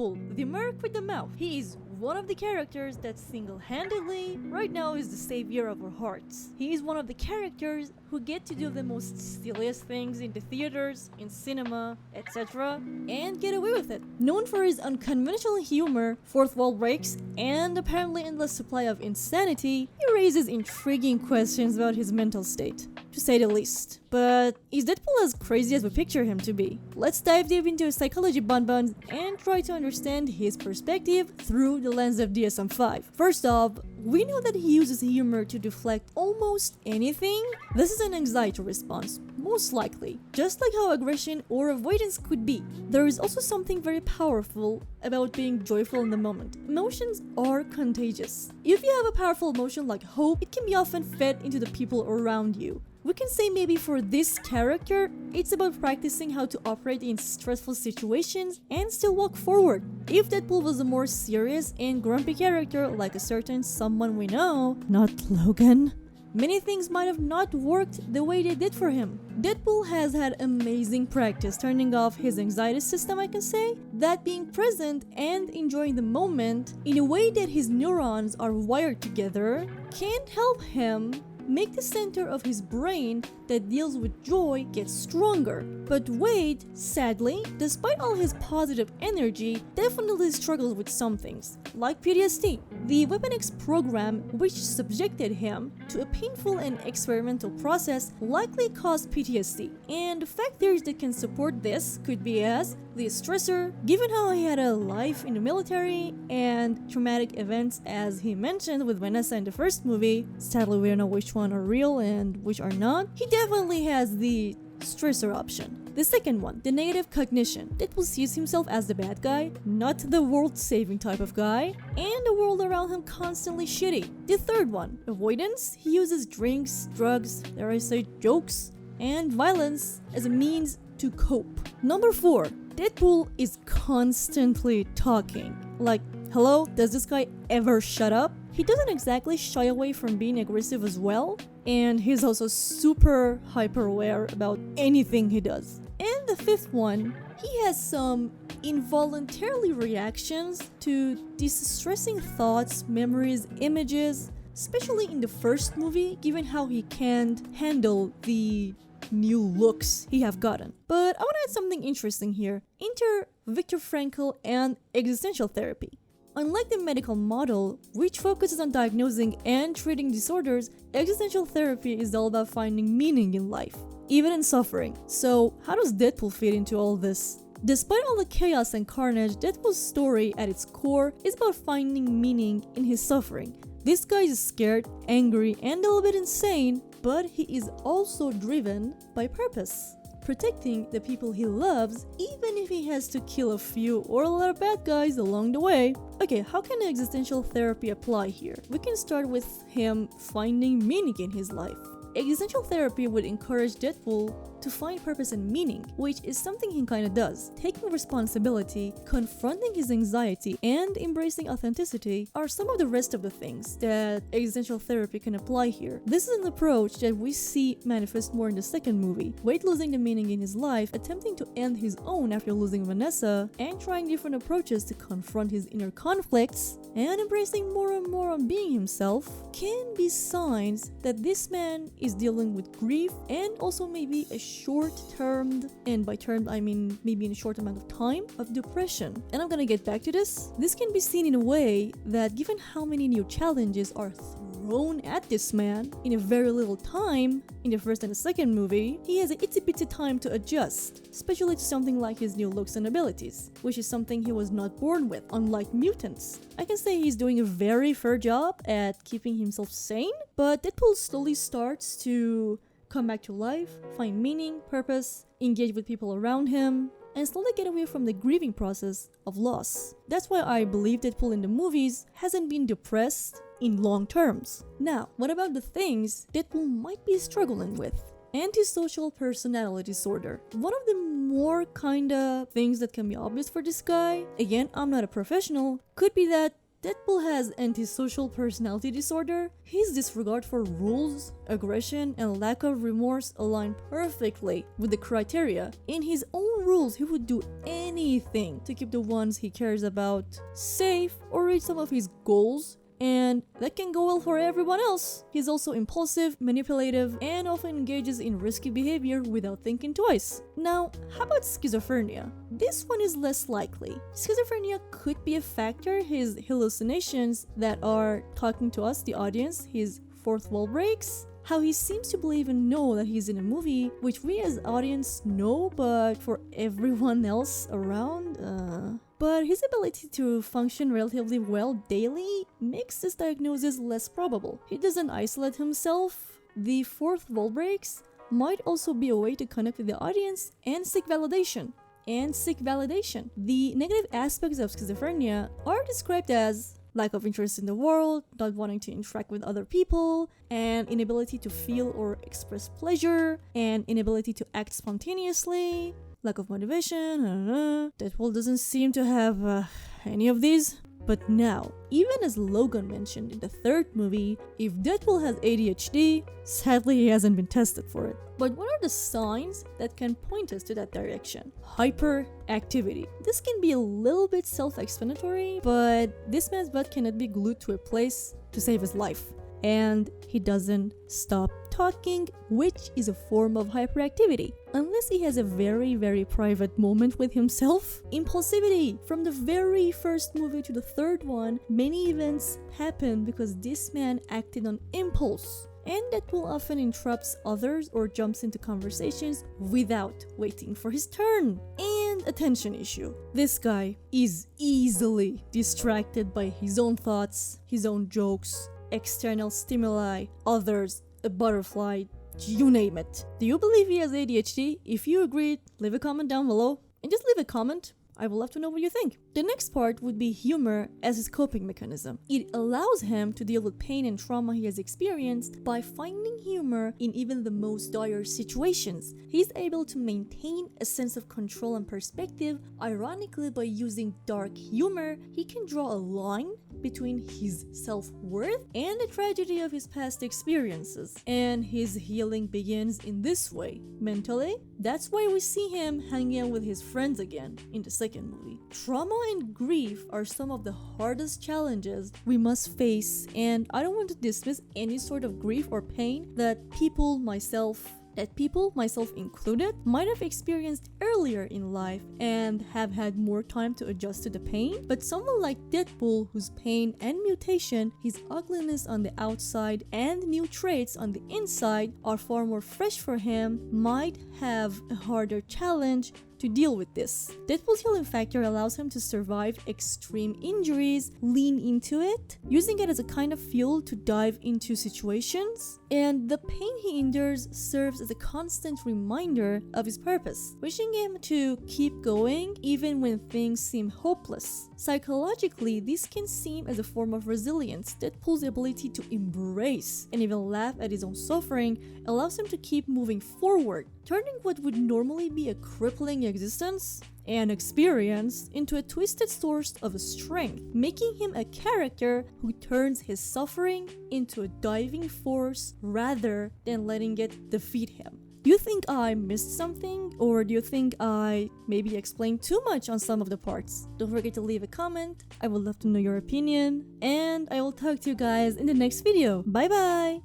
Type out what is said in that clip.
Deadpool, the merc with the mouth. He is one of the characters that single-handedly right now is the savior of our hearts. He is one of the characters who get to do the most silliest things in the theaters, in cinema, etc. and get away with it. Known for his unconventional humor, fourth wall breaks, and apparently endless supply of insanity, he raises intriguing questions about his mental state, to say the least. But is Deadpool as crazy as we picture him to be? Let's dive deep into his psychology, BunBuns, and try to understand his perspective through the lens of DSM-5. First off, we know that he uses humor to deflect almost anything. This is an anxiety response, most likely, just like how aggression or avoidance could be. There is also something very powerful about being joyful in the moment. Emotions are contagious. If you have a powerful emotion like hope, it can be often fed into the people around you. We can say maybe for this character, it's about practicing how to operate in stressful situations and still walk forward. If Deadpool was a more serious and grumpy character like a certain someone we know, not Logan, many things might have not worked the way they did for him. Deadpool has had amazing practice turning off his anxiety system, I can say, that being present and enjoying the moment in a way that his neurons are wired together can help him make the center of his brain that deals with joy get stronger. But Wade, sadly, despite all his positive energy, definitely struggles with some things, like PTSD. The Weapon X program, which subjected him to a painful and experimental process, likely caused PTSD. And factors that can support this could be as the stressor, given how he had a life in the military, and traumatic events as he mentioned with Vanessa in the first movie. Sadly, we don't know which one are real and which are not. He definitely has the stressor option. The second one, the negative cognition. Deadpool sees himself as the bad guy, not the world-saving type of guy, and the world around him constantly shitty. The third one, avoidance. He uses drinks, drugs, dare I say jokes, and violence as a means to cope. Number 4, Deadpool is constantly talking. Like, hello, does this guy ever shut up? He doesn't exactly shy away from being aggressive as well, and he's also super hyper aware about anything he does. And the fifth one, he has some involuntarily reactions to distressing thoughts, memories, images, especially in the first movie, given how he can't handle the new looks he have gotten. But I want to add something interesting here. Enter Viktor Frankl and existential therapy. Unlike the medical model, which focuses on diagnosing and treating disorders, existential therapy is all about finding meaning in life, even in suffering. So, how does Deadpool fit into all this? Despite all the chaos and carnage, Deadpool's story at its core is about finding meaning in his suffering. This guy is scared, angry, and a little bit insane, but he is also driven by purpose. Protecting the people he loves, even if he has to kill a few or a lot of bad guys along the way. Okay, how can existential therapy apply here? We can start with him finding meaning in his life. Existential therapy would encourage Deadpool to find purpose and meaning, which is something he kinda does. Taking responsibility, confronting his anxiety, and embracing authenticity are some of the rest of the things that existential therapy can apply here. This is an approach that we see manifest more in the second movie. Wade losing the meaning in his life, attempting to end his own after losing Vanessa, and trying different approaches to confront his inner conflicts, and embracing more and more on being himself, can be signs that this man is dealing with grief and also maybe a short-termed, and by term I mean maybe in a short amount of time, of depression. And I'm gonna get back to this. This can be seen in a way that given how many new challenges are thrown at this man in a very little time in the first and the second movie, he has an itsy-bitsy time to adjust, especially to something like his new looks and abilities, which is something he was not born with, unlike mutants. I can say he's doing a very fair job at keeping himself sane, but Deadpool slowly starts to come back to life, find meaning, purpose, engage with people around him, and slowly get away from the grieving process of loss. That's why I believe Deadpool in the movies hasn't been depressed in long terms. Now, what about the things Deadpool might be struggling with? Antisocial personality disorder. One of the more kinda things that can be obvious for this guy, again, I'm not a professional, could be that Deadpool has antisocial personality disorder. His disregard for rules, aggression, and lack of remorse align perfectly with the criteria. In his own rules, he would do anything to keep the ones he cares about safe or reach some of his goals, and that can go well for everyone else. He's also impulsive, manipulative, and often engages in risky behavior without thinking twice. Now, how about schizophrenia? This one is less likely. Schizophrenia could be a factor. His hallucinations that are talking to us, the audience, his fourth wall breaks, how he seems to believe and know that he's in a movie, which we as audience know, but for everyone else around, But his ability to function relatively well daily makes this diagnosis less probable. He doesn't isolate himself. The fourth wall breaks might also be a way to connect with the audience and seek validation. The negative aspects of schizophrenia are described as lack of interest in the world, not wanting to interact with other people, and inability to feel or express pleasure, and inability to act spontaneously, lack of motivation. Deadpool doesn't seem to have any of these. But now, even as Logan mentioned in the third movie, if Deadpool has ADHD, sadly he hasn't been tested for it. But what are the signs that can point us to that direction? Hyperactivity. This can be a little bit self-explanatory, but this man's butt cannot be glued to a place to save his life. And he doesn't stop talking, which is a form of hyperactivity. Unless he has a very, very private moment with himself. Impulsivity. From the very first movie to the third one, many events happen because this man acted on impulse. And Deadpool often interrupts others or jumps into conversations without waiting for his turn. And attention issue. This guy is easily distracted by his own thoughts, his own jokes, external stimuli, others, a butterfly, you name it. Do you believe he has ADHD? If you agreed, leave a comment down below. And just leave a comment. I would love to know what you think. The next part would be humor as his coping mechanism. It allows him to deal with pain and trauma he has experienced by finding humor in even the most dire situations. He's able to maintain a sense of control and perspective. Ironically, by using dark humor, he can draw a line between his self-worth and the tragedy of his past experiences. And his healing begins in this way. Mentally, that's why we see him hanging out with his friends again in the second movie. Trauma and grief are some of the hardest challenges we must face, and I don't want to dismiss any sort of grief or pain that people, myself included, might have experienced earlier in life and have had more time to adjust to the pain. But someone like Deadpool, whose pain and mutation, his ugliness on the outside and new traits on the inside are far more fresh for him, might have a harder challenge to deal with this. Deadpool's healing factor allows him to survive extreme injuries, lean into it, using it as a kind of fuel to dive into situations, and the pain he endures serves as a constant reminder of his purpose, pushing him to keep going even when things seem hopeless. Psychologically, this can seem as a form of resilience. Deadpool's ability to embrace and even laugh at his own suffering allows him to keep moving forward, turning what would normally be a crippling existence and experience into a twisted source of strength, making him a character who turns his suffering into a driving force rather than letting it defeat him. Do you think I missed something, or do you think I maybe explained too much on some of the parts? Don't forget to leave a comment. I would love to know your opinion, and I will talk to you guys in the next video. Bye bye!